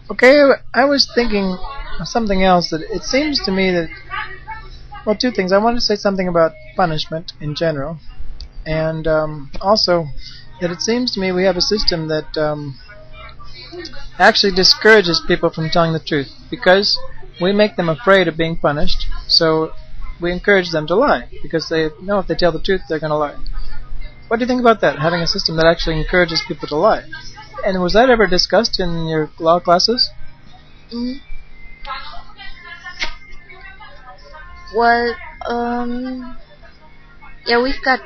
Okay, I was thinking of something else. That it seems to me that, well, two things. I wanted to say something about punishment in general, and also that it seems to me we have a system that actually discourages people from telling the truth because we make them afraid of being punished. So we encourage them to lie because they know if they tell the truth, they're going to lie. What do you think about that? Having a system that actually encourages people to lie. And was that ever discussed in your law classes? Mm. Well, yeah, we've got.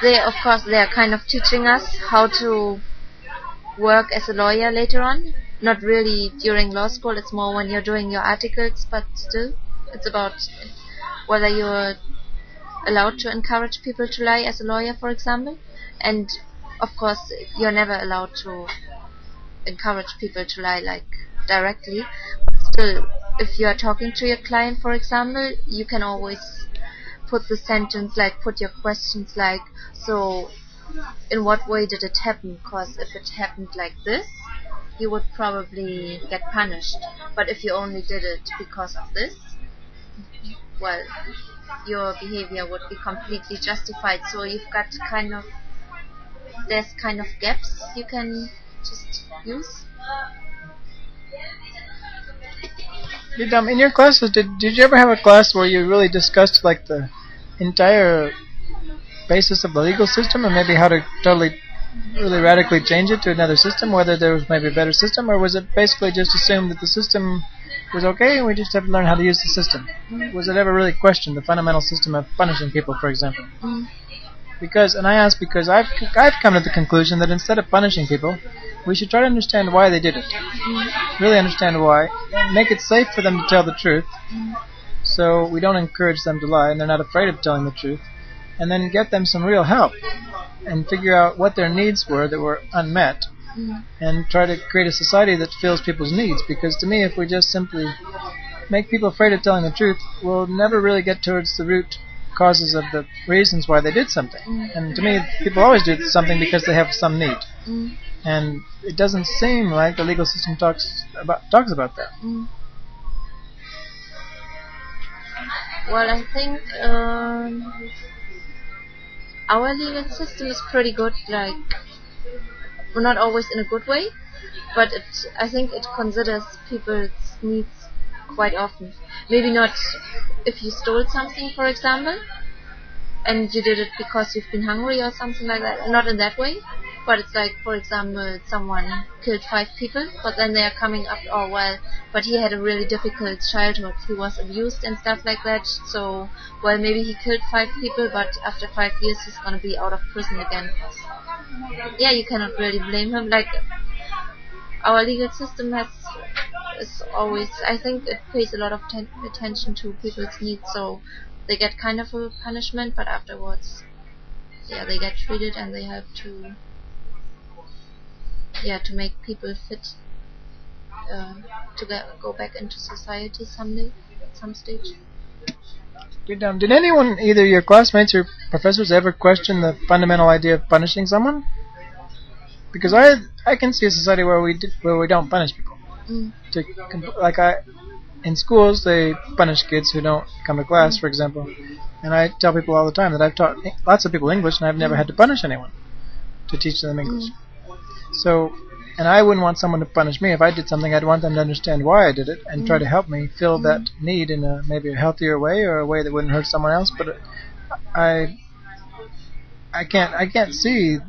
They, of course, they are kind of teaching us how to work as a lawyer later on. Not really during law school. It's more when you're doing your articles, but still, it's about whether you're allowed to encourage people to lie as a lawyer, for example. And of course, you're never allowed to encourage people to lie like directly. But still, if you are talking to your client, for example, you can always put the sentence like, put your questions like, so in what way did it happen? Because if it happened like this, you would probably get punished. But if you only did it because of this, well, your behavior would be completely justified. So you've got there's kind of gaps you can just use. In your classes, did you ever have a class where you really discussed like the entire basis of the legal system and maybe how to totally, really radically change it to another system, whether there was maybe a better system, or was it basically just assumed that the system was okay and we just have to learn how to use the system? Was it ever really questioned, the fundamental system of punishing people, for example? And I ask because I've come to the conclusion that instead of punishing people, we should try to understand why they did it. Really understand why, and make it safe for them to tell the truth, so we don't encourage them to lie and they're not afraid of telling the truth, and then get them some real help and figure out what their needs were that were unmet, and try to create a society that fills people's needs. Because to me, if we just simply make people afraid of telling the truth, we'll never really get towards the root causes of the reasons why they did something. And to me, people always do something because they have some need. And it doesn't seem like the legal system talks about that. Well, I think our legal system is pretty good. Like, well, not always in a good way, but I think it considers people's needs quite often. Maybe not if you stole something, for example, and you did it because you've been hungry or something like that. Not in that way, but it's like, for example, someone killed 5 people, but then they are coming up, oh well, but he had a really difficult childhood. He was abused and stuff like that. So, well, maybe he killed 5 people, but after 5 years he's gonna be out of prison again. Yeah, you cannot really blame him. Like, our legal system is always, I think it pays a lot of attention to people's needs, so they get kind of a punishment, but afterwards, yeah, they get treated and they have to, to make people fit to go back into society someday, at some stage. Did anyone, either your classmates or professors, ever question the fundamental idea of punishing someone? Because I can see a society where we don't punish people. In schools, they punish kids who don't come to class, for example. And I tell people all the time that I've taught lots of people English, and I've never had to punish anyone to teach them English. So, and I wouldn't want someone to punish me. If I did something, I'd want them to understand why I did it and try to help me fill that need in maybe a healthier way, or a way that wouldn't hurt someone else. But I can't see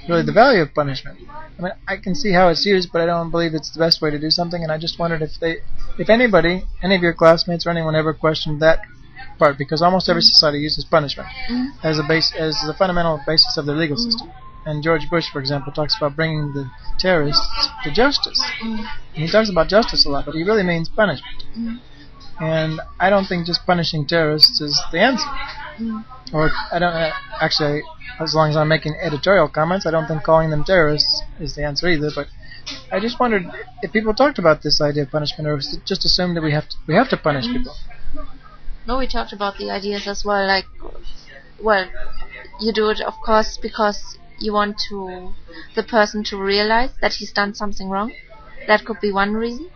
really the value of punishment. I mean, I can see how it's used, but I don't believe it's the best way to do something. And I just wondered if anybody, any of your classmates or anyone, ever questioned that part, because almost every society uses punishment as the fundamental basis of their legal system. And George Bush, for example, talks about bringing the terrorists to justice. And he talks about justice a lot, but he really means punishment. And I don't think just punishing terrorists is the answer. Or I don't actually, as long as I'm making editorial comments, I don't think calling them terrorists is the answer either. But I just wondered if people talked about this idea of punishment, or was it just assumed that we have to punish people. No, we talked about the ideas as well. Like, well, you do it, of course, because you want to the person to realize that he's done something wrong. That could be one reason.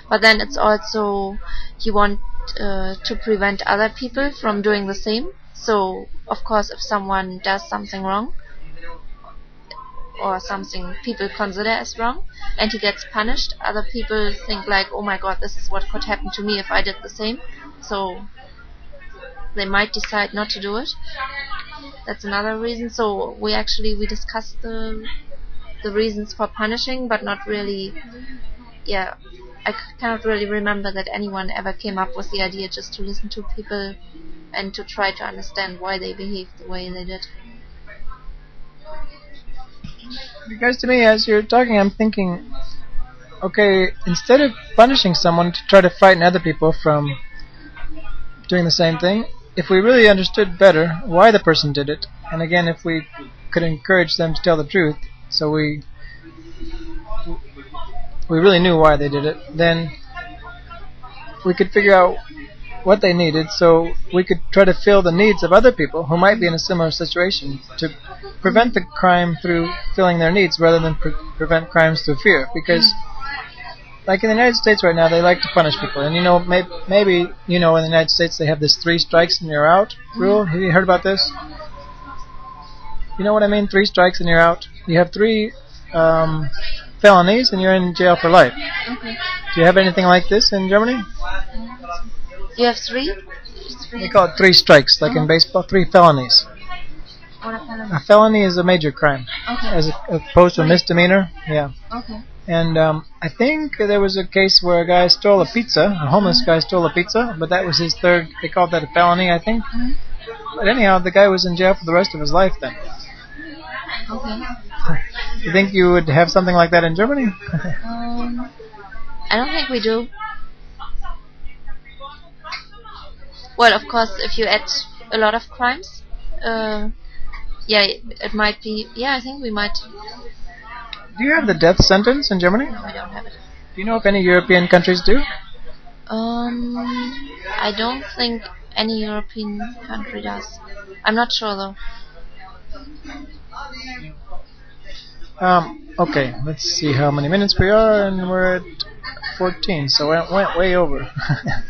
But then it's also you want to prevent other people from doing the same. So of course, if someone does something wrong or something people consider as wrong, and he gets punished, other people think like, oh my god, this is what could happen to me if I did the same. So they might decide not to do it. That's another reason. So we discussed the reasons for punishing, but not really. Yeah, cannot really remember that anyone ever came up with the idea just to listen to people and to try to understand why they behaved the way they did. Because to me, as you're talking, I'm thinking, okay, instead of punishing someone to try to frighten other people from doing the same thing, if we really understood better why the person did it, and again, if we could encourage them to tell the truth, so we really knew why they did it, then we could figure out what they needed, so we could try to fill the needs of other people who might be in a similar situation to prevent the crime through filling their needs rather than prevent crimes through fear. Because, like in the United States right now, they like to punish people, and maybe in the United States they have this 3 strikes and you're out rule. Have you heard about this? You know what I mean? 3 strikes and you're out. You have 3 felonies and you're in jail for life. Okay. Do you have anything like this in Germany? You have 3? They call it 3 strikes, like in baseball, 3 felonies. What a felony? A felony is a major crime, Okay. as opposed to a misdemeanor. Yeah. Okay. And I think there was a case where a guy stole a pizza, a homeless guy stole a pizza, but that was his 3rd. They called that a felony, I think. Mm-hmm. But anyhow, the guy was in jail for the rest of his life then. Okay. You think you would have something like that in Germany? I don't think we do. Well, of course, if you add a lot of crimes, it might be. Yeah, I think we might. Do you have the death sentence in Germany? No, we don't have it. Do you know if any European countries do? I don't think any European country does. I'm not sure though. Okay, let's see how many minutes we are, and we're at 14, so we went way over.